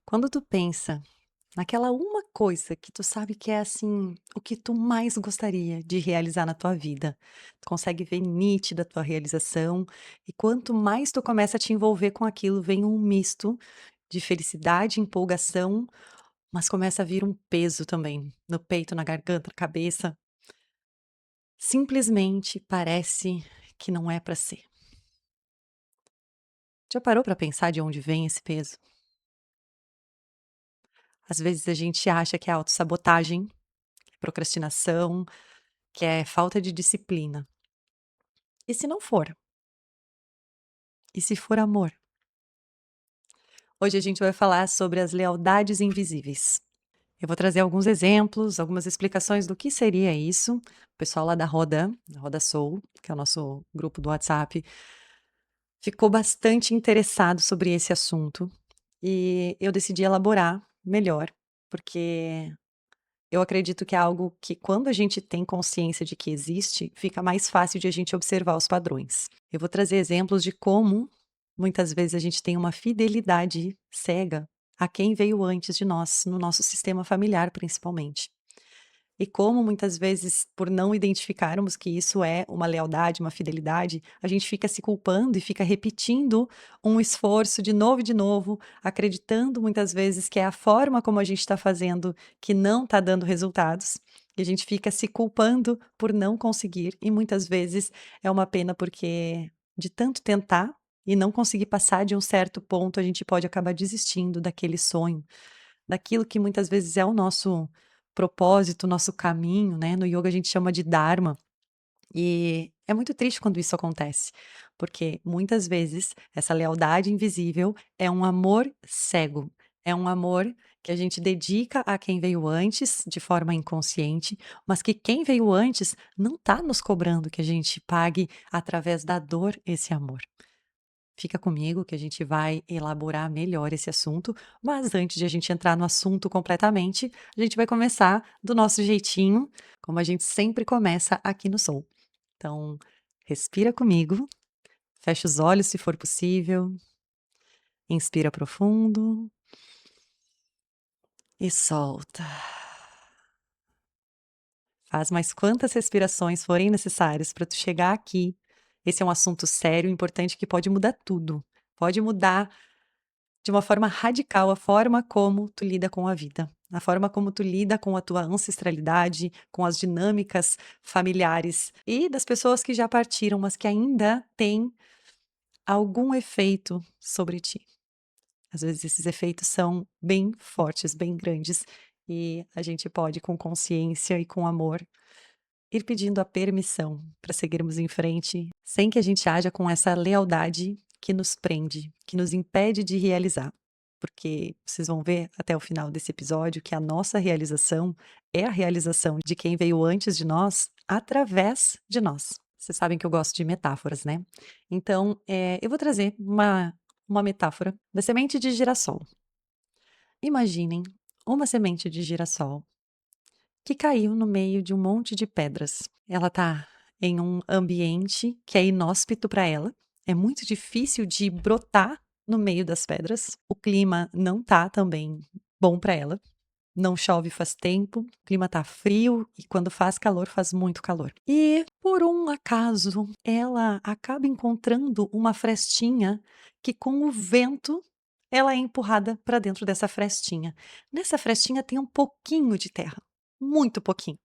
Quando tu pensa naquela uma coisa que tu sabe que é, assim, o que tu mais gostaria de realizar na tua vida, tu consegue ver nítida a tua realização, e quanto mais tu começa a te envolver com aquilo, vem um misto de felicidade, empolgação, mas começa a vir um peso também, no peito, na garganta, na cabeça. Simplesmente parece que não é pra ser. Já parou pra pensar de onde vem esse peso? Às vezes a gente acha que é autossabotagem, procrastinação, que é falta de disciplina. E se não for? E se for amor? Hoje a gente vai falar sobre as lealdades invisíveis. Eu vou trazer alguns exemplos, algumas explicações do que seria isso. O pessoal lá da Roda Soul, que é o nosso grupo do WhatsApp, ficou bastante interessado sobre esse assunto e eu decidi elaborar melhor, porque eu acredito que é algo que, quando a gente tem consciência de que existe, fica mais fácil de a gente observar os padrões. Eu vou trazer exemplos de como, muitas vezes, a gente tem uma fidelidade cega a quem veio antes de nós, no nosso sistema familiar, principalmente. E como muitas vezes, por não identificarmos que isso é uma lealdade, uma fidelidade, a gente fica se culpando e fica repetindo um esforço de novo, acreditando muitas vezes que é a forma como a gente está fazendo que não está dando resultados. E a gente fica se culpando por não conseguir, e muitas vezes é uma pena porque de tanto tentar e não conseguir passar de um certo ponto, a gente pode acabar desistindo daquele sonho, daquilo que muitas vezes é o nosso propósito, nosso caminho, né, no yoga a gente chama de dharma, e é muito triste quando isso acontece, porque muitas vezes essa lealdade invisível é um amor cego, é um amor que a gente dedica a quem veio antes, de forma inconsciente, mas que quem veio antes não está nos cobrando que a gente pague através da dor esse amor. Fica comigo que a gente vai elaborar melhor esse assunto, mas antes de a gente entrar no assunto completamente, a gente vai começar do nosso jeitinho, como a gente sempre começa aqui no Soul. Então, respira comigo, fecha os olhos se for possível, inspira profundo e solta. Faz mais quantas respirações forem necessárias para tu chegar aqui. Esse é um assunto sério, importante, que pode mudar tudo. Pode mudar de uma forma radical a forma como tu lida com a vida, a forma como tu lida com a tua ancestralidade, com as dinâmicas familiares e das pessoas que já partiram, mas que ainda têm algum efeito sobre ti. Às vezes esses efeitos são bem fortes, bem grandes, e a gente pode, com consciência e com amor, ir pedindo a permissão para seguirmos em frente, sem que a gente haja com essa lealdade que nos prende, que nos impede de realizar. Porque vocês vão ver até o final desse episódio que a nossa realização é a realização de quem veio antes de nós, através de nós. Vocês sabem que eu gosto de metáforas, né? Então, eu vou trazer uma metáfora da semente de girassol. Imaginem uma semente de girassol que caiu no meio de um monte de pedras. Ela está em um ambiente que é inóspito para ela, é muito difícil de brotar no meio das pedras. O clima não tá também bom para ela. Não chove faz tempo, o clima tá frio e quando faz calor, faz muito calor. E, por um acaso, ela acaba encontrando uma frestinha que, com o vento, ela é empurrada para dentro dessa frestinha. Nessa frestinha tem um pouquinho de terra, muito pouquinho,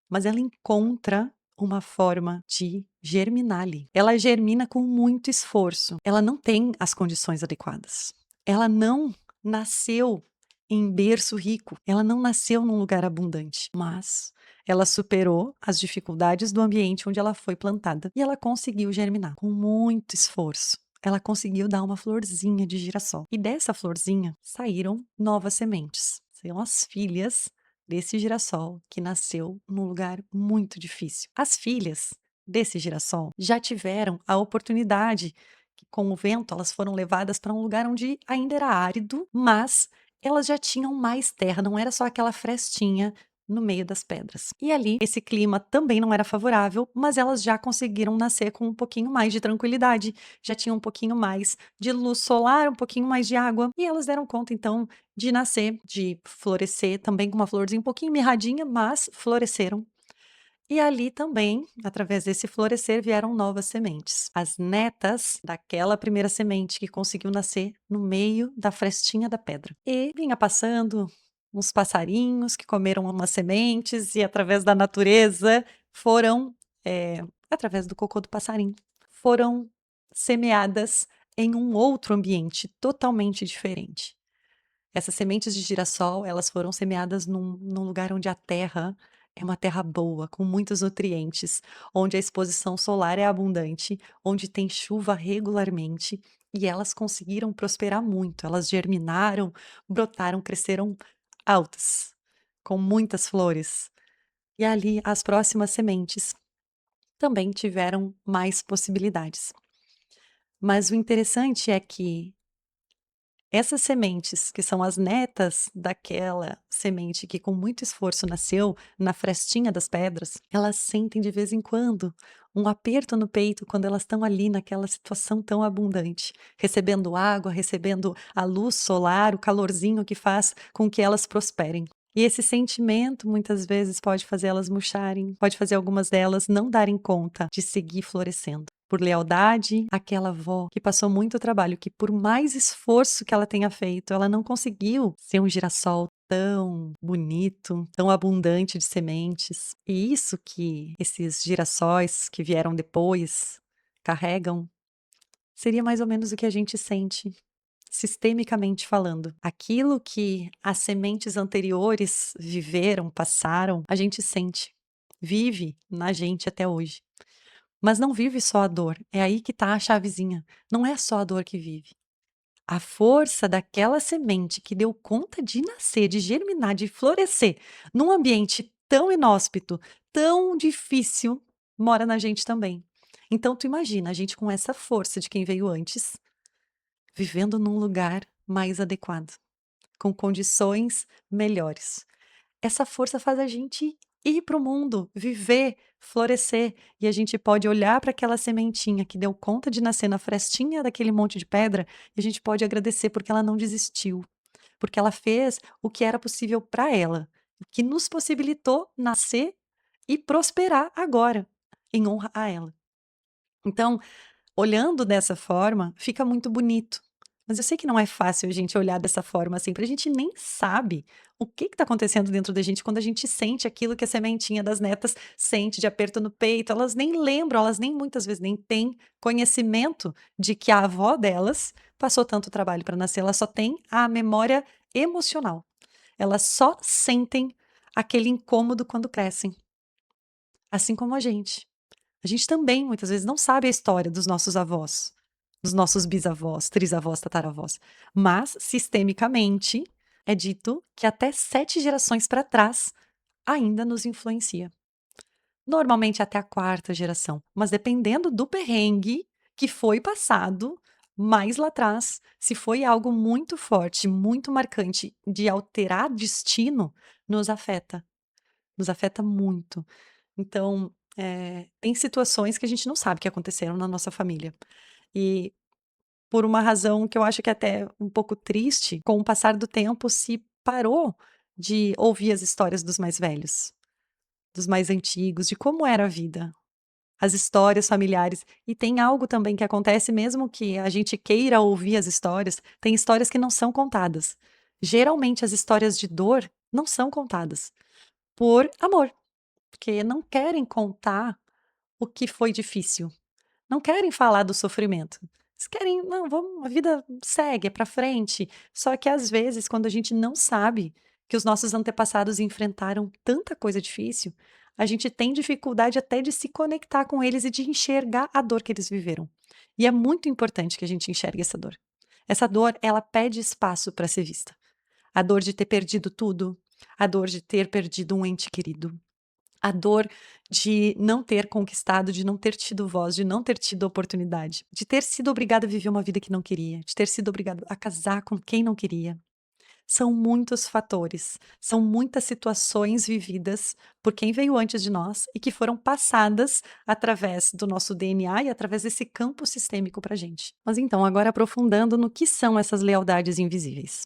mas ela encontra uma forma de germinar ali. Ela germina com muito esforço. Ela não tem as condições adequadas. Ela não nasceu em berço rico. Ela não nasceu num lugar abundante, mas ela superou as dificuldades do ambiente onde ela foi plantada e ela conseguiu germinar com muito esforço. Ela conseguiu dar uma florzinha de girassol. E dessa florzinha saíram novas sementes. São as filhas desse girassol que nasceu num lugar muito difícil. As filhas desse girassol já tiveram a oportunidade, que com o vento elas foram levadas para um lugar onde ainda era árido, mas elas já tinham mais terra, não era só aquela frestinha no meio das pedras. E ali, esse clima também não era favorável, mas elas já conseguiram nascer com um pouquinho mais de tranquilidade, já tinham um pouquinho mais de luz solar, um pouquinho mais de água, e elas deram conta então de nascer, de florescer também com uma florzinha um pouquinho mirradinha, mas floresceram. E ali também, através desse florescer, vieram novas sementes. As netas daquela primeira semente que conseguiu nascer no meio da frestinha da pedra. E vinha passando uns passarinhos que comeram umas sementes e através da natureza foram, através do cocô do passarinho, foram semeadas em um outro ambiente totalmente diferente. Essas sementes de girassol, elas foram semeadas num lugar onde a terra é uma terra boa, com muitos nutrientes, onde a exposição solar é abundante, onde tem chuva regularmente, e elas conseguiram prosperar muito. Elas germinaram, brotaram, cresceram altas, com muitas flores. E ali as próximas sementes também tiveram mais possibilidades. Mas o interessante é que essas sementes, que são as netas daquela semente que com muito esforço nasceu na frestinha das pedras, elas sentem de vez em quando um aperto no peito quando elas estão ali naquela situação tão abundante, recebendo água, recebendo a luz solar, o calorzinho que faz com que elas prosperem. E esse sentimento muitas vezes pode fazer elas murcharem, pode fazer algumas delas não darem conta de seguir florescendo. Por lealdade àquela avó que passou muito trabalho, que por mais esforço que ela tenha feito, ela não conseguiu ser um girassol tão bonito, tão abundante de sementes. E isso que esses girassóis que vieram depois carregam, seria mais ou menos o que a gente sente, sistemicamente falando. Aquilo que as sementes anteriores viveram, passaram, a gente sente, vive na gente até hoje. Mas não vive só a dor, é aí que está a chavezinha. Não é só a dor que vive. A força daquela semente que deu conta de nascer, de germinar, de florescer num ambiente tão inóspito, tão difícil, mora na gente também. Então tu imagina a gente com essa força de quem veio antes, vivendo num lugar mais adequado, com condições melhores. Essa força faz a gente ir para o mundo, viver, florescer, e a gente pode olhar para aquela sementinha que deu conta de nascer na frestinha daquele monte de pedra, e a gente pode agradecer porque ela não desistiu, porque ela fez o que era possível para ela, o que nos possibilitou nascer e prosperar agora, em honra a ela. Então, olhando dessa forma, fica muito bonito. Mas eu sei que não é fácil a gente olhar dessa forma assim, porque a gente nem sabe o que está acontecendo dentro da gente quando a gente sente aquilo que a sementinha das netas sente de aperto no peito. Elas nem lembram, elas nem muitas vezes nem têm conhecimento de que a avó delas passou tanto trabalho para nascer. Elas só têm a memória emocional. Elas só sentem aquele incômodo quando crescem, assim como a gente. A gente também, muitas vezes, não sabe a história dos nossos avós, dos nossos bisavós, trisavós, tataravós, mas, sistemicamente, é dito que até 7 gerações para trás ainda nos influencia. Normalmente até a quarta geração, mas dependendo do perrengue que foi passado mais lá atrás, se foi algo muito forte, muito marcante, de alterar destino, nos afeta muito. Então, tem situações que a gente não sabe que aconteceram na nossa família. E por uma razão que eu acho que é até um pouco triste, com o passar do tempo se parou de ouvir as histórias dos mais velhos, dos mais antigos, de como era a vida, as histórias familiares. E tem algo também que acontece mesmo que a gente queira ouvir as histórias, tem histórias que não são contadas. Geralmente as histórias de dor não são contadas por amor, porque não querem contar o que foi difícil. Não querem falar do sofrimento. Eles querem, não, vamos, a vida segue, é para frente. Só que às vezes, quando a gente não sabe que os nossos antepassados enfrentaram tanta coisa difícil, a gente tem dificuldade até de se conectar com eles e de enxergar a dor que eles viveram. E é muito importante que a gente enxergue essa dor. Essa dor, ela pede espaço para ser vista. A dor de ter perdido tudo, a dor de ter perdido um ente querido, a dor de não ter conquistado, de não ter tido voz, de não ter tido oportunidade, de ter sido obrigado a viver uma vida que não queria, de ter sido obrigado a casar com quem não queria, São muitos fatores, são muitas situações vividas por quem veio antes de nós e que foram passadas através do nosso DNA e através desse campo sistêmico para gente. Mas então, agora aprofundando no que são essas lealdades invisíveis.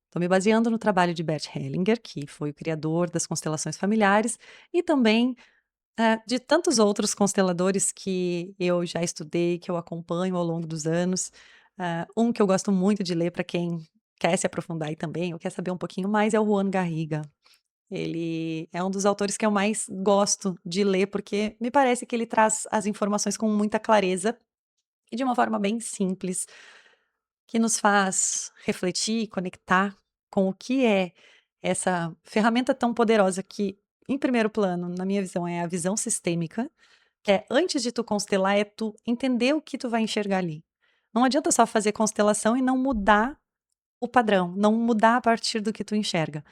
Estou me baseando no trabalho de Bert Hellinger, que foi o criador das constelações familiares, e também de tantos outros consteladores que eu já estudei, que eu acompanho ao longo dos anos. Um que eu gosto muito de ler para quem quer se aprofundar aí também, ou quer saber um pouquinho mais, é o Juan Garriga. Ele é um dos autores que eu mais gosto de ler, porque me parece que ele traz as informações com muita clareza e de uma forma bem simples, que nos faz refletir e conectar com o que é essa ferramenta tão poderosa que, em primeiro plano, na minha visão, é a visão sistêmica, que é antes de tu constelar, é tu entender o que tu vai enxergar ali. Não adianta só fazer constelação e não mudar o padrão, não mudar a partir do que tu enxerga.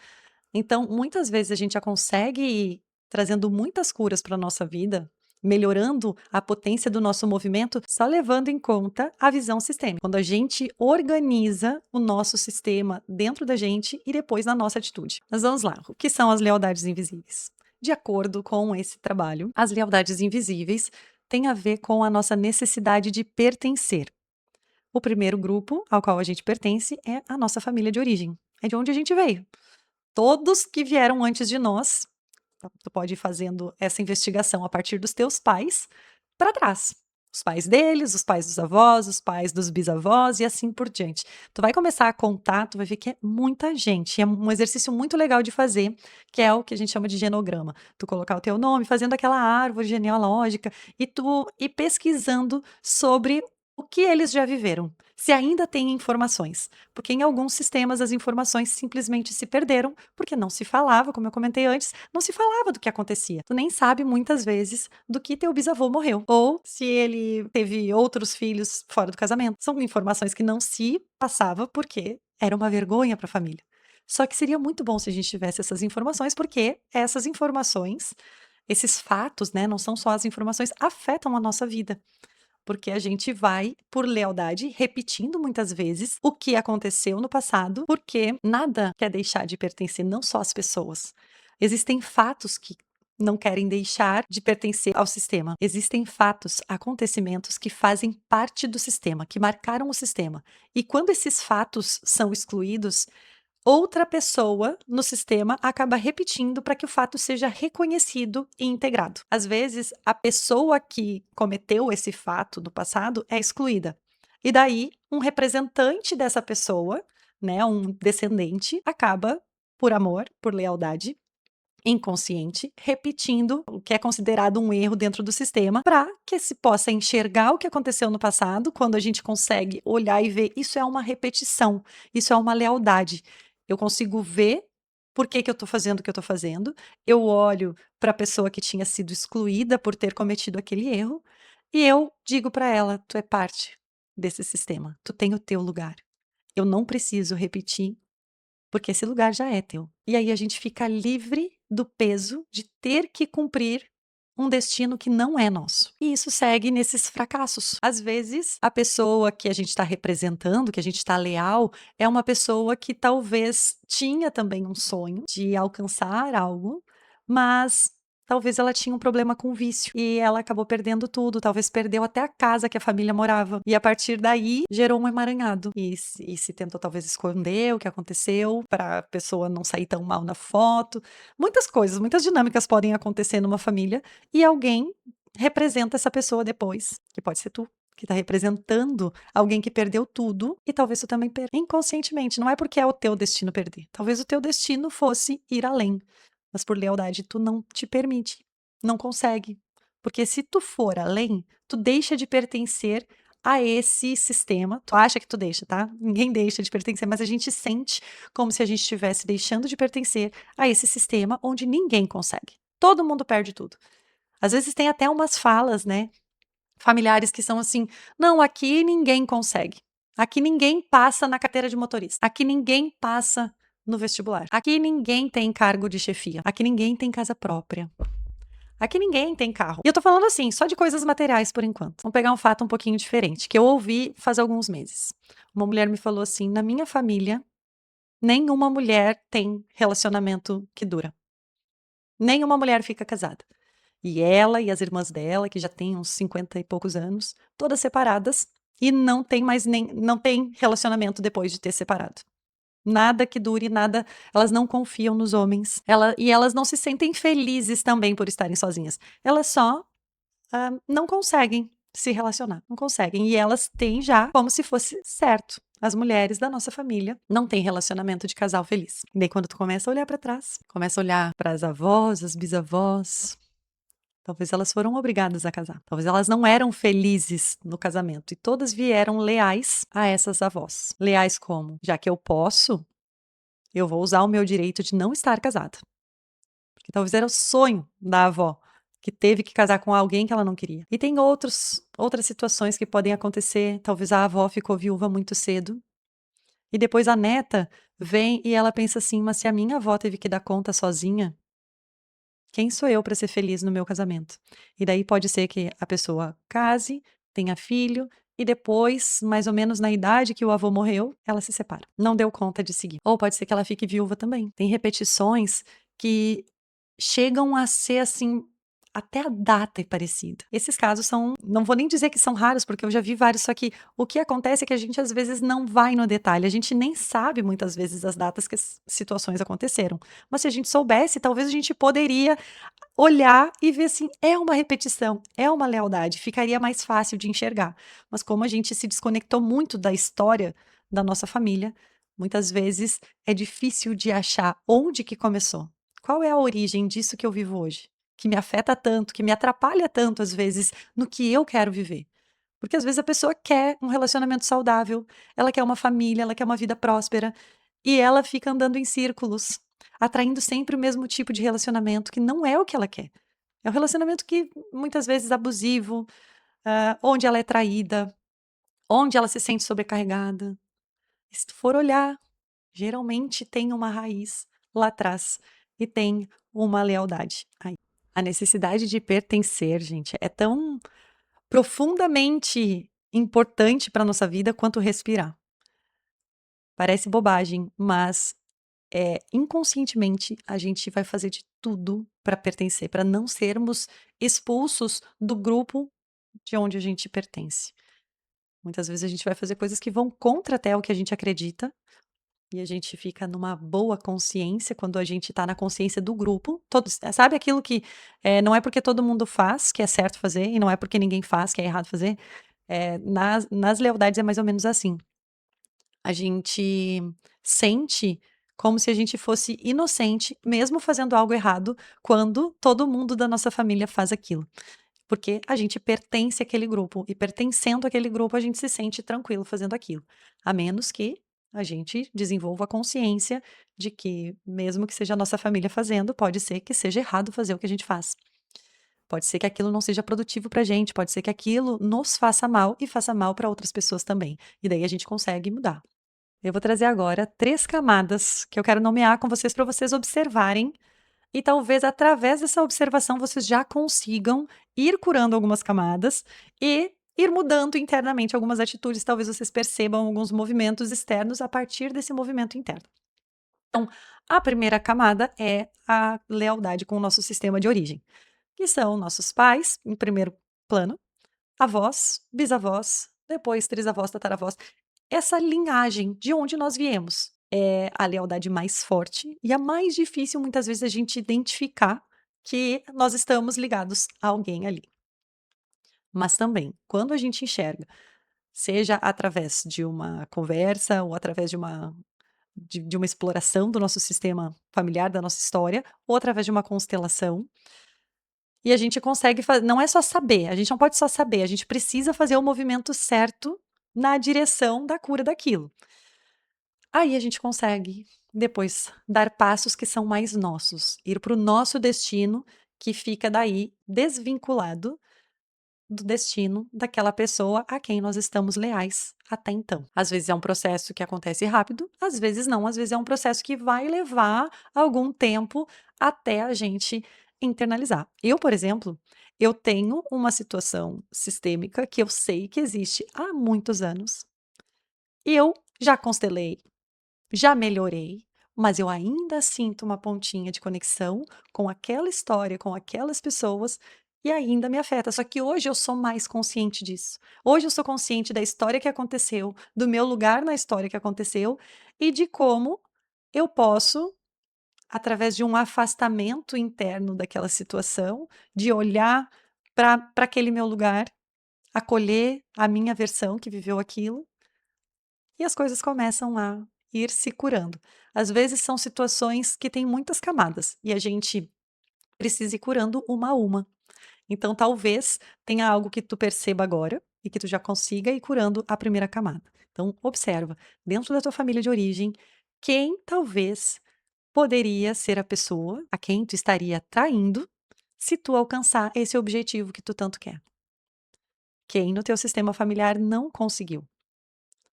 Então, muitas vezes a gente já consegue ir trazendo muitas curas para nossa vida, melhorando a potência do nosso movimento, só levando em conta a visão sistêmica. Quando a gente organiza o nosso sistema dentro da gente e depois na nossa atitude. Mas vamos lá, o que são as lealdades invisíveis? De acordo com esse trabalho, as lealdades invisíveis têm a ver com a nossa necessidade de pertencer. O primeiro grupo ao qual a gente pertence é a nossa família de origem. É de onde a gente veio. Todos que vieram antes de nós, tu pode ir fazendo essa investigação a partir dos teus pais para trás. Os pais deles, os pais dos avós, os pais dos bisavós e assim por diante. Tu vai começar a contar, tu vai ver que é muita gente. É um exercício muito legal de fazer, que é o que a gente chama de genograma. Tu colocar o teu nome, fazendo aquela árvore genealógica e tu ir pesquisando sobre o que eles já viveram, se ainda tem informações. Porque em alguns sistemas as informações simplesmente se perderam, porque não se falava, como eu comentei antes, não se falava do que acontecia. Tu nem sabe muitas vezes do que teu bisavô morreu, ou se ele teve outros filhos fora do casamento. São informações que não se passava porque era uma vergonha para a família. Só que seria muito bom se a gente tivesse essas informações, porque essas informações, esses fatos, né, não são só as informações, afetam a nossa vida. Porque a gente vai, por lealdade, repetindo muitas vezes o que aconteceu no passado, porque nada quer deixar de pertencer, não só as pessoas. Existem fatos que não querem deixar de pertencer ao sistema. Existem fatos, acontecimentos que fazem parte do sistema, que marcaram o sistema. E quando esses fatos são excluídos, outra pessoa no sistema acaba repetindo para que o fato seja reconhecido e integrado. Às vezes, a pessoa que cometeu esse fato no passado é excluída. E daí, um representante dessa pessoa, né, um descendente, acaba, por amor, por lealdade, inconsciente, repetindo o que é considerado um erro dentro do sistema, para que se possa enxergar o que aconteceu no passado, quando a gente consegue olhar e ver, isso é uma repetição, isso é uma lealdade. Eu consigo ver por que que eu estou fazendo o que eu estou fazendo, eu olho para a pessoa que tinha sido excluída por ter cometido aquele erro, e eu digo para ela: tu é parte desse sistema, tu tem o teu lugar. Eu não preciso repetir porque esse lugar já é teu. E aí a gente fica livre do peso de ter que cumprir um destino que não é nosso. E isso segue nesses fracassos. Às vezes, a pessoa que a gente está representando, que a gente está leal, é uma pessoa que talvez tinha também um sonho de alcançar algo, mas talvez ela tinha um problema com vício e ela acabou perdendo tudo, talvez perdeu até a casa que a família morava. E a partir daí gerou um emaranhado. E se tentou talvez esconder o que aconteceu para a pessoa não sair tão mal na foto. Muitas coisas, muitas dinâmicas podem acontecer numa família e alguém representa essa pessoa depois, que pode ser tu. Que está representando alguém que perdeu tudo e talvez tu também perca inconscientemente. Não é porque é o teu destino perder. Talvez o teu destino fosse ir além, mas por lealdade tu não te permite, não consegue. Porque se tu for além, tu deixa de pertencer a esse sistema. Tu acha que tu deixa, tá? Ninguém deixa de pertencer, mas a gente sente como se a gente estivesse deixando de pertencer a esse sistema onde ninguém consegue. Todo mundo perde tudo. Às vezes tem até umas falas, né, familiares que são assim: "Não, aqui ninguém consegue. Aqui ninguém passa na carteira de motorista. Aqui ninguém passa no vestibular. Aqui ninguém tem cargo de chefia. Aqui ninguém tem casa própria. Aqui ninguém tem carro". E eu tô falando assim, só de coisas materiais por enquanto. Vamos pegar um fato um pouquinho diferente, que eu ouvi faz alguns meses. Uma mulher me falou assim: "Na minha família, Nenhuma mulher tem relacionamento que dura. Nenhuma mulher fica casada. E ela e as irmãs dela, que já têm uns 50 e poucos anos, todas separadas e não tem mais nem não tem relacionamento depois de ter separado. Nada que dure, nada, elas não confiam nos homens. Elas não se sentem felizes também por estarem sozinhas. Elas só, não conseguem se relacionar, não conseguem. E elas têm já como se fosse certo. As mulheres da nossa família não têm relacionamento de casal feliz. E daí quando tu começa a olhar para trás, começa a olhar para as avós, as bisavós, talvez elas foram obrigadas a casar. Talvez elas não eram felizes no casamento e todas vieram leais a essas avós. Leais como? Já que eu posso, eu vou usar o meu direito de não estar casada. Porque talvez era o sonho da avó, que teve que casar com alguém que ela não queria. E tem outras situações que podem acontecer. Talvez a avó ficou viúva muito cedo. E depois a neta vem e ela pensa assim: mas se a minha avó teve que dar conta sozinha, quem sou eu para ser feliz no meu casamento? E daí pode ser que a pessoa case, tenha filho e depois, mais ou menos na idade que o avô morreu, ela se separa. Não deu conta de seguir. Ou pode ser que ela fique viúva também. Tem repetições que chegam a ser assim, até a data é parecida. Esses casos são, não vou nem dizer que são raros, porque eu já vi vários, só que o que acontece é que a gente às vezes não vai no detalhe, a gente nem sabe muitas vezes as datas que as situações aconteceram. Mas se a gente soubesse, talvez a gente poderia olhar e ver assim, é uma repetição, é uma lealdade, ficaria mais fácil de enxergar. Mas como a gente se desconectou muito da história da nossa família, muitas vezes é difícil de achar onde que começou. Qual é a origem disso que eu vivo hoje? Que me afeta tanto, que me atrapalha tanto às vezes no que eu quero viver. Porque às vezes a pessoa quer um relacionamento saudável, ela quer uma família, ela quer uma vida próspera, e ela fica andando em círculos, atraindo sempre o mesmo tipo de relacionamento, que não é o que ela quer. É um relacionamento que muitas vezes abusivo, onde ela é traída, onde ela se sente sobrecarregada. E se tu for olhar, geralmente tem uma raiz lá atrás e tem uma lealdade aí. A necessidade de pertencer, gente, é tão profundamente importante para nossa vida quanto respirar. Parece bobagem, mas inconscientemente a gente vai fazer de tudo para pertencer, para não sermos expulsos do grupo de onde a gente pertence. Muitas vezes a gente vai fazer coisas que vão contra até o que a gente acredita, e a gente fica numa boa consciência quando a gente está na consciência do grupo. Todos, sabe aquilo que não é porque todo mundo faz que é certo fazer, e não é porque ninguém faz que é errado fazer? Nas lealdades é mais ou menos assim. A gente sente como se a gente fosse inocente, mesmo fazendo algo errado, quando todo mundo da nossa família faz aquilo. Porque a gente pertence àquele grupo, e pertencendo àquele grupo, a gente se sente tranquilo fazendo aquilo. A menos que a gente desenvolva a consciência de que, mesmo que seja a nossa família fazendo, pode ser que seja errado fazer o que a gente faz. Pode ser que aquilo não seja produtivo pra gente, pode ser que aquilo nos faça mal e faça mal para outras pessoas também. E daí a gente consegue mudar. Eu vou trazer agora 3 camadas que eu quero nomear com vocês para vocês observarem e talvez através dessa observação vocês já consigam ir curando algumas camadas e ir mudando internamente algumas atitudes, talvez vocês percebam alguns movimentos externos a partir desse movimento interno. Então, a primeira camada é a lealdade com o nosso sistema de origem, que são nossos pais, em primeiro plano, avós, bisavós, depois trisavós, tataravós, essa linhagem de onde nós viemos. É a lealdade mais forte e a mais difícil, muitas vezes, a gente identificar que nós estamos ligados a alguém ali. Mas também, quando a gente enxerga, seja através de uma conversa ou através de uma exploração do nosso sistema familiar, da nossa história, ou através de uma constelação, e a gente consegue fazer. Não é só saber, a gente não pode só saber, a gente precisa fazer o movimento certo na direção da cura daquilo. Aí a gente consegue depois dar passos que são mais nossos, ir para o nosso destino, que fica daí desvinculado do destino daquela pessoa a quem nós estamos leais até então. Às vezes é um processo que acontece rápido, às vezes não, às vezes é um processo que vai levar algum tempo até a gente internalizar. Eu, por exemplo, eu tenho uma situação sistêmica que eu sei que existe há muitos anos. E eu já constelei já melhorei, mas eu ainda sinto uma pontinha de conexão com aquela história, com aquelas pessoas, e ainda me afeta. Só que hoje eu sou mais consciente disso. Hoje eu sou consciente da história que aconteceu, do meu lugar na história que aconteceu e de como eu posso, através de um afastamento interno daquela situação, de olhar para aquele meu lugar, acolher a minha versão que viveu aquilo e as coisas começam a ir se curando. Às vezes são situações que têm muitas camadas e a gente precisa ir curando uma a uma. Então talvez tenha algo que tu perceba agora e que tu já consiga ir curando a primeira camada. Então observa, dentro da tua família de origem, quem talvez poderia ser a pessoa a quem tu estaria traindo se tu alcançar esse objetivo que tu tanto quer. Quem no teu sistema familiar não conseguiu.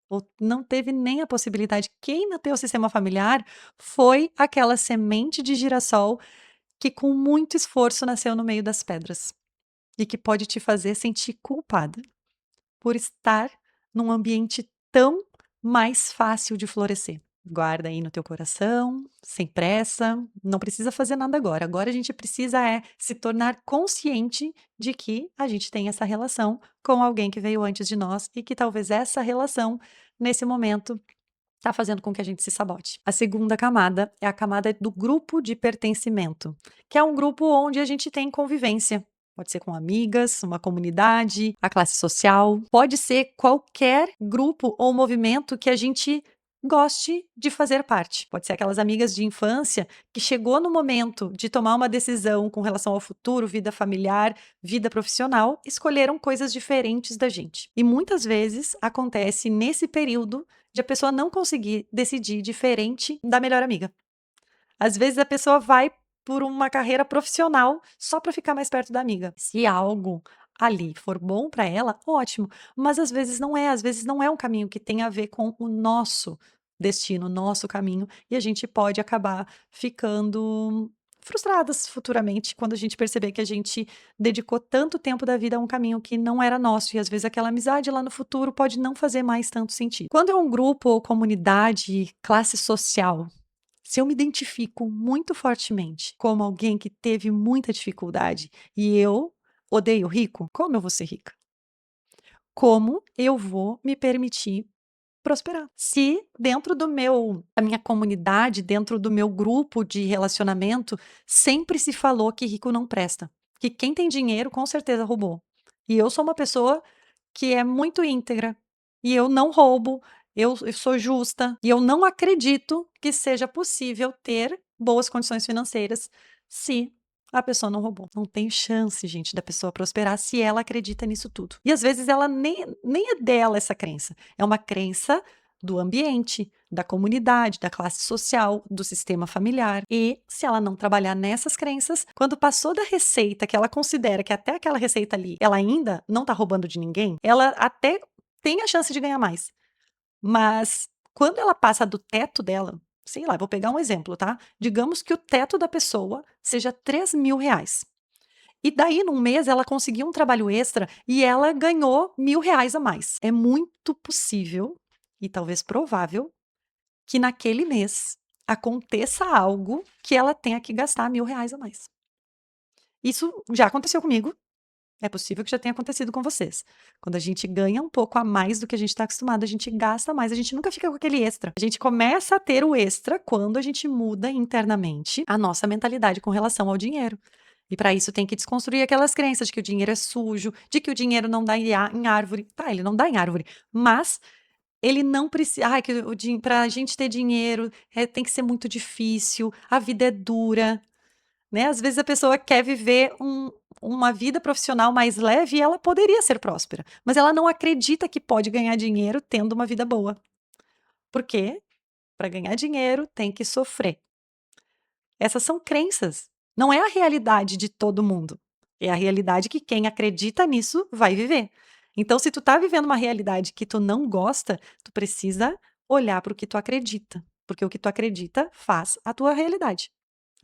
Ou não teve nem a possibilidade. Quem no teu sistema familiar foi aquela semente de girassol que com muito esforço nasceu no meio das pedras e que pode te fazer sentir culpada por estar num ambiente tão mais fácil de florescer. Guarda aí no teu coração, sem pressa, não precisa fazer nada agora. Agora a gente precisa se tornar consciente de que a gente tem essa relação com alguém que veio antes de nós e que talvez essa relação, nesse momento, está fazendo com que a gente se sabote. A segunda camada é a camada do grupo de pertencimento, que é um grupo onde a gente tem convivência. Pode ser com amigas, uma comunidade, a classe social, pode ser qualquer grupo ou movimento que a gente goste de fazer parte. Pode ser aquelas amigas de infância que chegou no momento de tomar uma decisão com relação ao futuro, vida familiar, vida profissional, escolheram coisas diferentes da gente. E muitas vezes acontece nesse período de a pessoa não conseguir decidir diferente da melhor amiga. Às vezes a pessoa vai por uma carreira profissional só para ficar mais perto da amiga. Se algo ali for bom para ela, ótimo, mas às vezes não é um caminho que tem a ver com o nosso destino, o nosso caminho, e a gente pode acabar ficando frustradas futuramente quando a gente perceber que a gente dedicou tanto tempo da vida a um caminho que não era nosso, e às vezes aquela amizade lá no futuro pode não fazer mais tanto sentido. Quando é um grupo ou comunidade, classe social, se eu me identifico muito fortemente como alguém que teve muita dificuldade e eu odeio rico, como eu vou ser rica? Como eu vou me permitir prosperar? Se dentro da minha comunidade, dentro do meu grupo de relacionamento, sempre se falou que rico não presta, que quem tem dinheiro com certeza roubou. E eu sou uma pessoa que é muito íntegra, e eu não roubo, eu sou justa, e eu não acredito que seja possível ter boas condições financeiras se a pessoa não roubou. Não tem chance, gente, da pessoa prosperar se ela acredita nisso tudo. E às vezes ela nem é dela essa crença, é uma crença do ambiente, da comunidade, da classe social, do sistema familiar. E se ela não trabalhar nessas crenças, quando passou da receita que ela considera que até aquela receita ali, ela ainda não tá roubando de ninguém, ela até tem a chance de ganhar mais. Mas quando ela passa do teto dela, sei lá, vou pegar um exemplo, tá? Digamos que o teto da pessoa seja R$ 3.000. E daí, num mês, ela conseguiu um trabalho extra e ela ganhou R$ 1.000 a mais. É muito possível, e talvez provável, que naquele mês aconteça algo que ela tenha que gastar R$ 1.000 a mais. Isso já aconteceu comigo, é possível que já tenha acontecido com vocês. Quando a gente ganha um pouco a mais do que a gente está acostumado, a gente gasta mais, a gente nunca fica com aquele extra. A gente começa a ter o extra quando a gente muda internamente a nossa mentalidade com relação ao dinheiro. E para isso tem que desconstruir aquelas crenças de que o dinheiro é sujo, de que o dinheiro não dá em árvore. Tá, ele não dá em árvore, mas ele não precisa. Ai, que para a gente ter dinheiro tem que ser muito difícil, a vida é dura. Né, às vezes a pessoa quer viver uma vida profissional mais leve e ela poderia ser próspera, mas ela não acredita que pode ganhar dinheiro tendo uma vida boa. Por quê? Para ganhar dinheiro tem que sofrer. Essas são crenças, não é a realidade de todo mundo, é a realidade que quem acredita nisso vai viver. Então se tu tá vivendo uma realidade que tu não gosta, tu precisa olhar para o que tu acredita, porque o que tu acredita faz a tua realidade.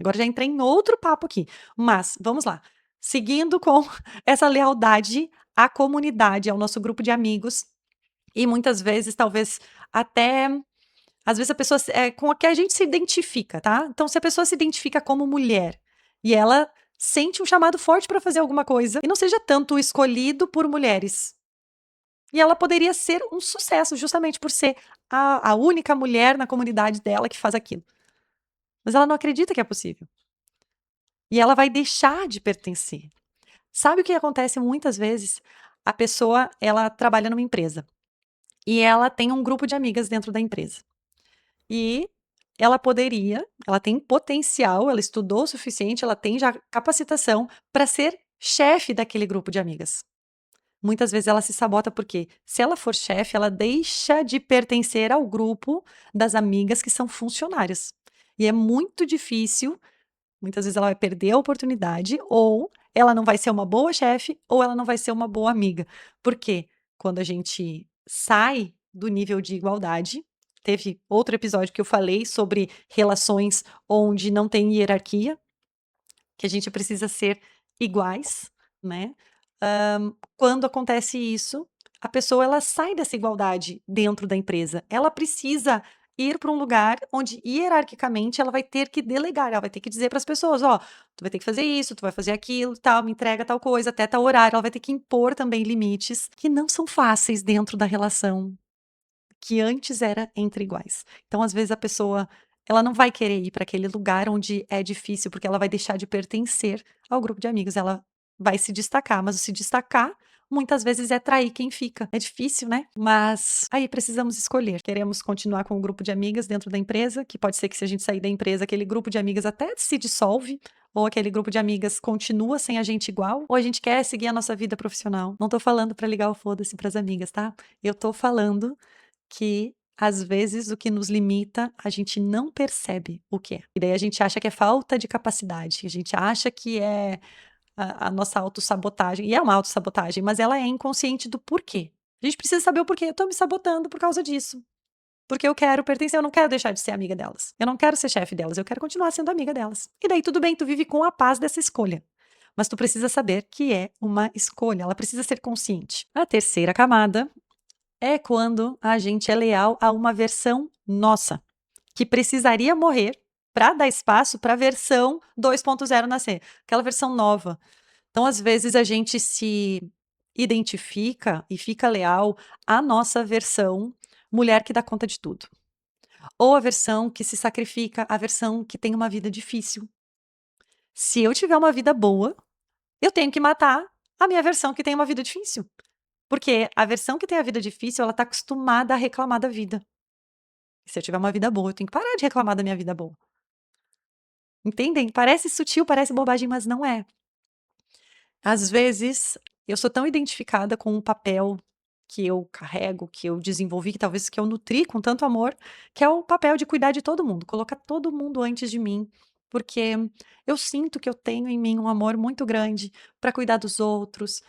Agora já entrei em outro papo aqui, mas vamos lá. Seguindo com essa lealdade à comunidade, ao nosso grupo de amigos, e muitas vezes talvez até Às vezes a pessoa com a que a gente se identifica, tá? Então, se a pessoa se identifica como mulher e ela sente um chamado forte para fazer alguma coisa e não seja tanto escolhido por mulheres. E ela poderia ser um sucesso, justamente por ser a única mulher na comunidade dela que faz aquilo. Mas ela não acredita que é possível. E ela vai deixar de pertencer. Sabe o que acontece muitas vezes? A pessoa, ela trabalha numa empresa e ela tem um grupo de amigas dentro da empresa. E ela tem potencial, ela estudou o suficiente, ela tem já capacitação para ser chefe daquele grupo de amigas. Muitas vezes ela se sabota porque, se ela for chefe, ela deixa de pertencer ao grupo das amigas que são funcionárias. E é muito difícil, muitas vezes ela vai perder a oportunidade, ou ela não vai ser uma boa chefe, ou ela não vai ser uma boa amiga. Porque quando a gente sai do nível de igualdade, teve outro episódio que eu falei sobre relações onde não tem hierarquia, que a gente precisa ser iguais, né? Quando acontece isso, a pessoa ela sai dessa igualdade dentro da empresa. Ela precisa ir para um lugar onde hierarquicamente ela vai ter que delegar, ela vai ter que dizer para as pessoas, ó, tu vai ter que fazer isso, tu vai fazer aquilo, tal, me entrega tal coisa, até tal horário. Ela vai ter que impor também limites que não são fáceis dentro da relação que antes era entre iguais. Então, às vezes, a pessoa, ela não vai querer ir para aquele lugar onde é difícil, porque ela vai deixar de pertencer ao grupo de amigos, ela vai se destacar, mas o se destacar, muitas vezes, é trair quem fica. É difícil, né? Mas aí precisamos escolher. Queremos continuar com o grupo de amigas dentro da empresa, que pode ser que se a gente sair da empresa, aquele grupo de amigas até se dissolve, ou aquele grupo de amigas continua sem a gente igual, ou a gente quer seguir a nossa vida profissional. Não tô falando para ligar o foda-se pras amigas, tá? Eu tô falando que, às vezes, o que nos limita, a gente não percebe o que é. E daí a gente acha que é falta de capacidade, a gente acha que é a nossa autossabotagem, e é uma autossabotagem, mas ela é inconsciente do porquê. A gente precisa saber o porquê. Eu tô me sabotando por causa disso. Porque eu quero pertencer, eu não quero deixar de ser amiga delas. Eu não quero ser chefe delas, eu quero continuar sendo amiga delas. E daí tudo bem, tu vive com a paz dessa escolha. Mas tu precisa saber que é uma escolha, ela precisa ser consciente. A terceira camada é quando a gente é leal a uma versão nossa, que precisaria morrer para dar espaço para a versão 2.0 nascer, aquela versão nova. Então, às vezes, a gente se identifica e fica leal à nossa versão mulher que dá conta de tudo. Ou a versão que se sacrifica, a versão que tem uma vida difícil. Se eu tiver uma vida boa, eu tenho que matar a minha versão que tem uma vida difícil. Porque a versão que tem a vida difícil, ela tá acostumada a reclamar da vida. Se eu tiver uma vida boa, eu tenho que parar de reclamar da minha vida boa. Entendem? Parece sutil, parece bobagem, mas não é. Às vezes, eu sou tão identificada com um papel que eu carrego, que eu desenvolvi, que talvez que eu nutri com tanto amor, que é o papel de cuidar de todo mundo, colocar todo mundo antes de mim, porque eu sinto que eu tenho em mim um amor muito grande para cuidar dos outros.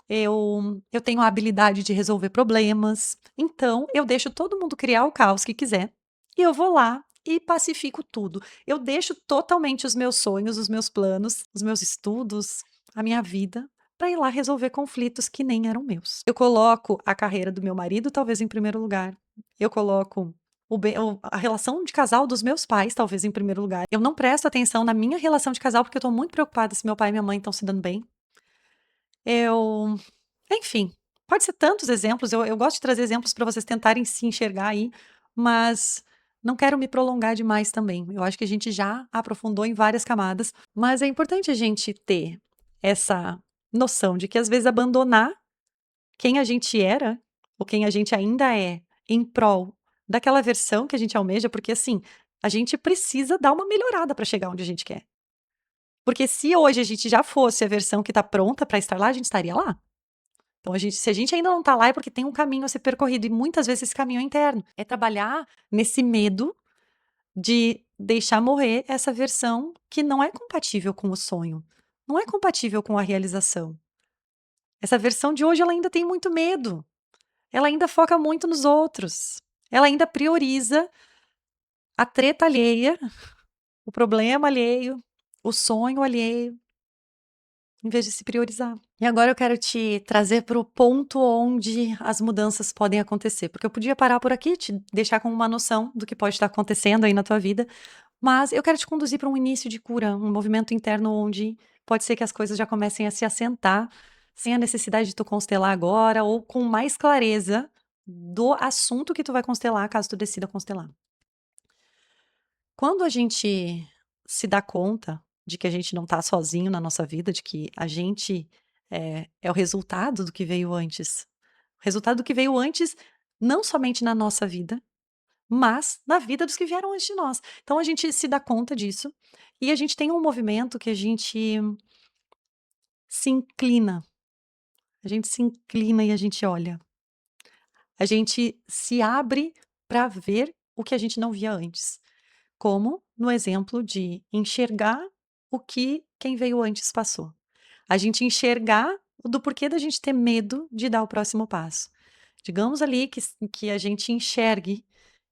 Eu tenho a habilidade de resolver problemas, então eu deixo todo mundo criar o caos que quiser, e eu vou lá e pacifico tudo. Eu deixo totalmente os meus sonhos, os meus planos, os meus estudos, a minha vida, para ir lá resolver conflitos que nem eram meus. Eu coloco a carreira do meu marido talvez em primeiro lugar, eu coloco a relação de casal dos meus pais talvez em primeiro lugar. Eu não presto atenção na minha relação de casal, porque eu tô muito preocupada se meu pai e minha mãe estão se dando bem. Eu Enfim, pode ser tantos exemplos, eu gosto de trazer exemplos para vocês tentarem se enxergar aí, mas não quero me prolongar demais também. Eu acho que a gente já aprofundou em várias camadas, mas é importante a gente ter essa noção de que às vezes abandonar quem a gente era, ou quem a gente ainda é, em prol daquela versão que a gente almeja, porque assim, a gente precisa dar uma melhorada para chegar onde a gente quer. Porque se hoje a gente já fosse a versão que está pronta para estar lá, a gente estaria lá. Então, se a gente ainda não tá lá, é porque tem um caminho a ser percorrido, e muitas vezes esse caminho é interno. É trabalhar nesse medo de deixar morrer essa versão que não é compatível com o sonho, não é compatível com a realização. Essa versão de hoje, ela ainda tem muito medo, ela ainda foca muito nos outros, ela ainda prioriza a treta alheia, o problema alheio, o sonho alheio. em vez de se priorizar. E agora eu quero te trazer para o ponto onde as mudanças podem acontecer, porque eu podia parar por aqui, te deixar com uma noção do que pode estar acontecendo aí na tua vida, mas eu quero te conduzir para um início de cura, um movimento interno onde pode ser que as coisas já comecem a se assentar, sem a necessidade de tu constelar agora ou com mais clareza do assunto que tu vai constelar, caso tu decida constelar. Quando a gente se dá conta de que a gente não tá sozinho na nossa vida, de que a gente é o resultado do que veio antes. O resultado do que veio antes, não somente na nossa vida, mas na vida dos que vieram antes de nós. Então a gente se dá conta disso e a gente tem um movimento que a gente se inclina. A gente se inclina e a gente olha. A gente se abre para ver o que a gente não via antes. Como no exemplo de enxergar o que quem veio antes passou. A gente enxergar do porquê da gente ter medo de dar o próximo passo. Digamos ali que a gente enxergue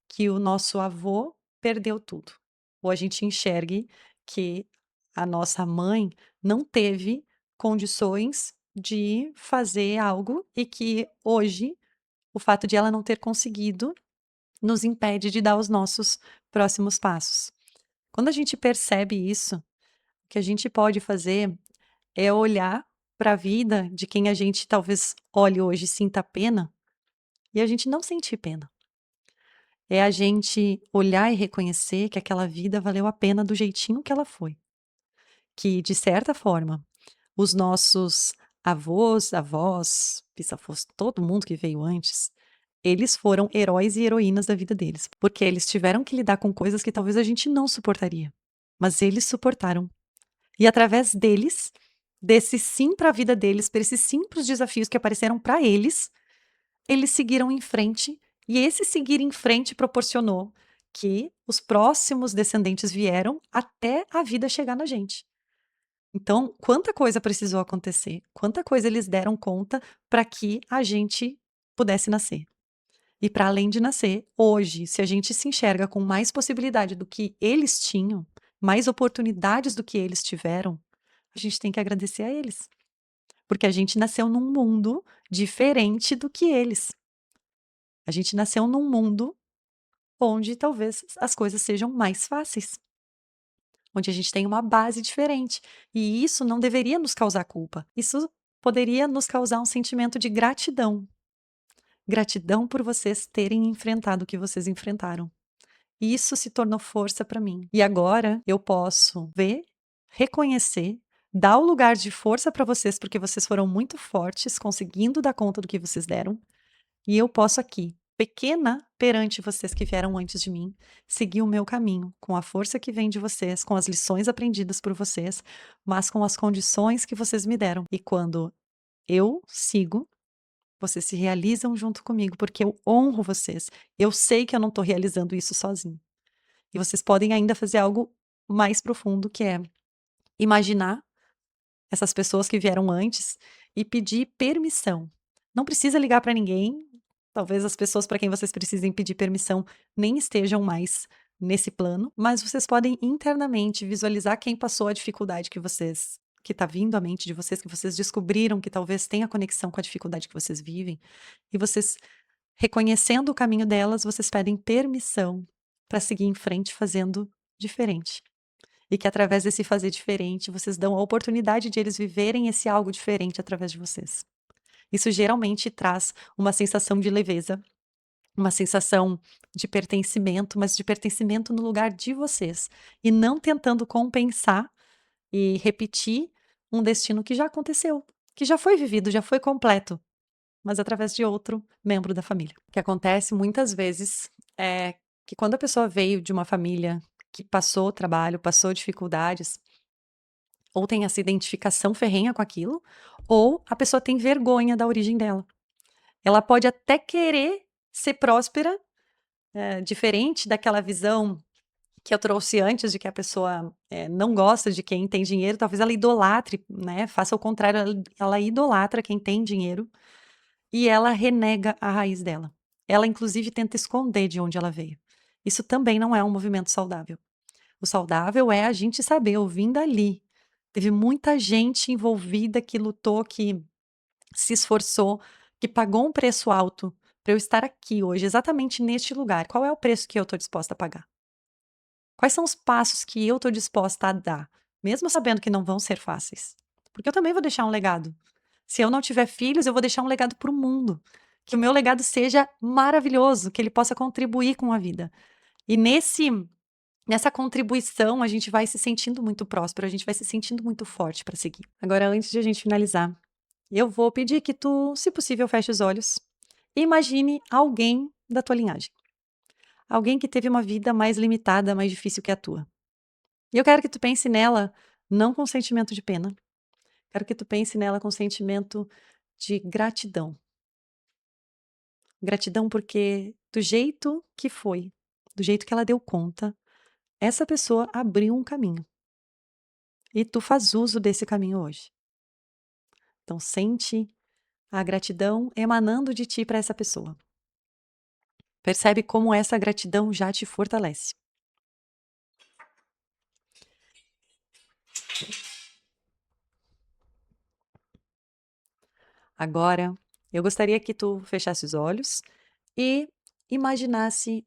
que o nosso avô perdeu tudo, ou a gente enxergue que a nossa mãe não teve condições de fazer algo e que hoje o fato de ela não ter conseguido nos impede de dar os nossos próximos passos. Quando a gente percebe isso, o que a gente pode fazer é olhar para a vida de quem a gente talvez olhe hoje e sinta pena, e a gente não sentir pena. É a gente olhar e reconhecer que aquela vida valeu a pena do jeitinho que ela foi. Que, de certa forma, os nossos avós, avós, bisavós, todo mundo que veio antes, eles foram heróis e heroínas da vida deles, porque eles tiveram que lidar com coisas que talvez a gente não suportaria, mas eles suportaram. E através deles, desse sim para a vida deles, para esses sim para os desafios que apareceram para eles seguiram em frente e esse seguir em frente proporcionou que os próximos descendentes vieram até a vida chegar na gente. Então, quanta coisa precisou acontecer, quanta coisa eles deram conta para que a gente pudesse nascer. E para além de nascer, hoje, se a gente se enxerga com mais possibilidade do que eles tinham, mais oportunidades do que eles tiveram, a gente tem que agradecer a eles. Porque a gente nasceu num mundo diferente do que eles. A gente nasceu num mundo onde talvez as coisas sejam mais fáceis, onde a gente tem uma base diferente. E isso não deveria nos causar culpa. Isso poderia nos causar um sentimento de gratidão. Gratidão por vocês terem enfrentado o que vocês enfrentaram. E isso se tornou força para mim. E agora eu posso ver, reconhecer, dar o lugar de força para vocês, porque vocês foram muito fortes, conseguindo dar conta do que vocês deram. E eu posso aqui, pequena perante vocês que vieram antes de mim, seguir o meu caminho, com a força que vem de vocês, com as lições aprendidas por vocês, mas com as condições que vocês me deram. E quando eu sigo, vocês se realizam junto comigo, porque eu honro vocês. Eu sei que eu não estou realizando isso sozinho. E vocês podem ainda fazer algo mais profundo, que é imaginar essas pessoas que vieram antes e pedir permissão. Não precisa ligar para ninguém. Talvez as pessoas para quem vocês precisem pedir permissão nem estejam mais nesse plano, mas vocês podem internamente visualizar quem passou a dificuldade que está vindo à mente de vocês, que vocês descobriram que talvez tenha conexão com a dificuldade que vocês vivem, e vocês, reconhecendo o caminho delas, vocês pedem permissão para seguir em frente fazendo diferente. E que através desse fazer diferente, vocês dão a oportunidade de eles viverem esse algo diferente através de vocês. Isso geralmente traz uma sensação de leveza, uma sensação de pertencimento, mas de pertencimento no lugar de vocês. E não tentando compensar e repetir um destino que já aconteceu, que já foi vivido, já foi completo, mas através de outro membro da família. O que acontece muitas vezes é que quando a pessoa veio de uma família que passou trabalho, passou dificuldades, ou tem essa identificação ferrenha com aquilo, ou a pessoa tem vergonha da origem dela. Ela pode até querer ser próspera, diferente daquela visão que eu trouxe antes de que a pessoa, não gosta de quem tem dinheiro, talvez ela idolatre, né, faça o contrário, ela idolatra quem tem dinheiro, e ela renega a raiz dela. Ela inclusive tenta esconder de onde ela veio. Isso também não é um movimento saudável. O saudável é a gente saber, eu vim dali, Teve muita gente envolvida que lutou, que se esforçou, que pagou um preço alto para eu estar aqui hoje, exatamente neste lugar. Qual é o preço que eu estou disposta a pagar? Quais são os passos que eu estou disposta a dar, mesmo sabendo que não vão ser fáceis? Porque eu também vou deixar um legado. Se eu não tiver filhos, eu vou deixar um legado para o mundo. Que o meu legado seja maravilhoso, que ele possa contribuir com a vida. E nessa contribuição, a gente vai se sentindo muito próspero, a gente vai se sentindo muito forte para seguir. Agora, antes de a gente finalizar, eu vou pedir que tu, se possível, feche os olhos e imagine alguém da tua linhagem. Alguém que teve uma vida mais limitada, mais difícil que a tua. E eu quero que tu pense nela não com sentimento de pena. Quero que tu pense nela com sentimento de gratidão. Gratidão porque do jeito que foi, do jeito que ela deu conta, essa pessoa abriu um caminho. E tu faz uso desse caminho hoje. Então sente a gratidão emanando de ti para essa pessoa. Percebe como essa gratidão já te fortalece. Agora, eu gostaria que tu fechasse os olhos e imaginasse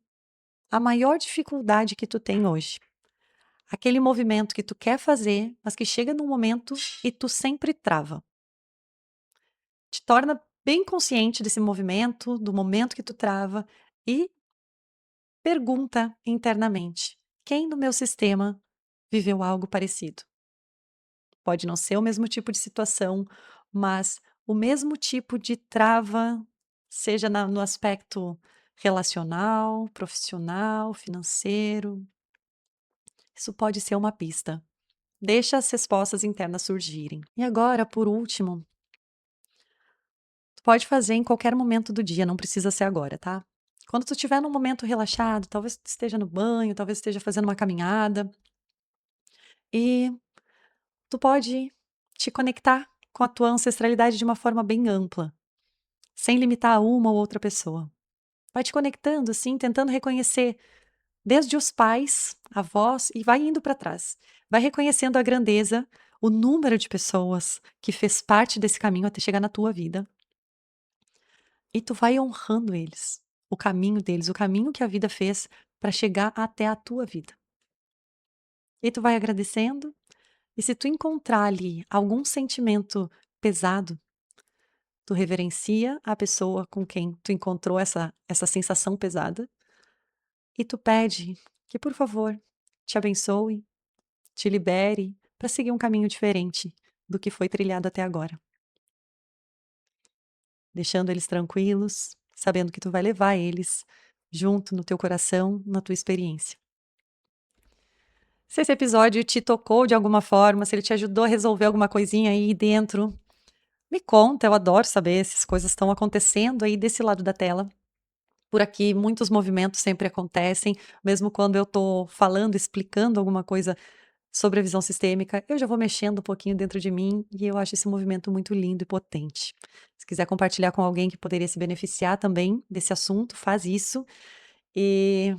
a maior dificuldade que tu tem hoje. Aquele movimento que tu quer fazer, mas que chega num momento e tu sempre trava. Te torna bem consciente desse movimento, do momento que tu trava e pergunta internamente: quem no meu sistema viveu algo parecido? Pode não ser o mesmo tipo de situação, mas o mesmo tipo de trava, seja no aspecto relacional, profissional, financeiro. Isso pode ser uma pista. Deixa as respostas internas surgirem. E agora, por último, tu pode fazer em qualquer momento do dia, não precisa ser agora, tá? Quando tu estiver num momento relaxado, talvez tu esteja no banho, talvez esteja fazendo uma caminhada, e tu pode te conectar com a tua ancestralidade de uma forma bem ampla, sem limitar a uma ou outra pessoa. Vai te conectando assim, tentando reconhecer desde os pais, avós e vai indo para trás. Vai reconhecendo a grandeza, o número de pessoas que fez parte desse caminho até chegar na tua vida. E tu vai honrando eles, o caminho deles, o caminho que a vida fez para chegar até a tua vida. E tu vai agradecendo, e se tu encontrar ali algum sentimento pesado, tu reverencia a pessoa com quem tu encontrou essa sensação pesada e tu pede que, por favor, te abençoe, te libere para seguir um caminho diferente do que foi trilhado até agora. Deixando eles tranquilos, sabendo que tu vai levar eles junto no teu coração, na tua experiência. Se esse episódio te tocou de alguma forma, se ele te ajudou a resolver alguma coisinha aí dentro, me conta, eu adoro saber se as coisas estão acontecendo aí desse lado da tela. Por aqui, muitos movimentos sempre acontecem, mesmo quando eu estou falando, explicando alguma coisa sobre a visão sistêmica, eu já vou mexendo um pouquinho dentro de mim e eu acho esse movimento muito lindo e potente. Se quiser compartilhar com alguém que poderia se beneficiar também desse assunto, faz isso. E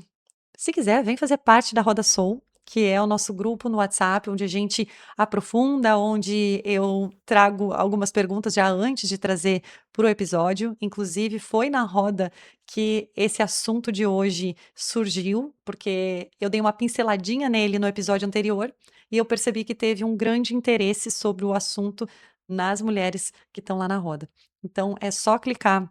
se quiser, vem fazer parte da Roda Soul, que é o nosso grupo no WhatsApp, onde a gente aprofunda, onde eu trago algumas perguntas já antes de trazer para o episódio. Inclusive, foi na roda que esse assunto de hoje surgiu, porque eu dei uma pinceladinha nele no episódio anterior e eu percebi que teve um grande interesse sobre o assunto nas mulheres que estão lá na roda. Então, é só clicar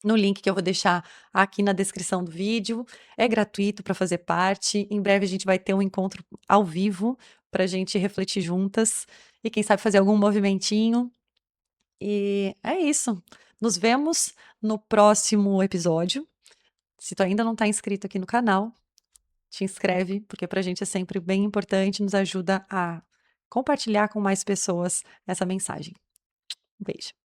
no link que eu vou deixar aqui na descrição do vídeo. É gratuito para fazer parte. Em breve a gente vai ter um encontro ao vivo para a gente refletir juntas e quem sabe fazer algum movimentinho. E é isso. Nos vemos no próximo episódio. Se tu ainda não está inscrito aqui no canal, te inscreve, porque para a gente é sempre bem importante, nos ajuda a compartilhar com mais pessoas essa mensagem. Um beijo.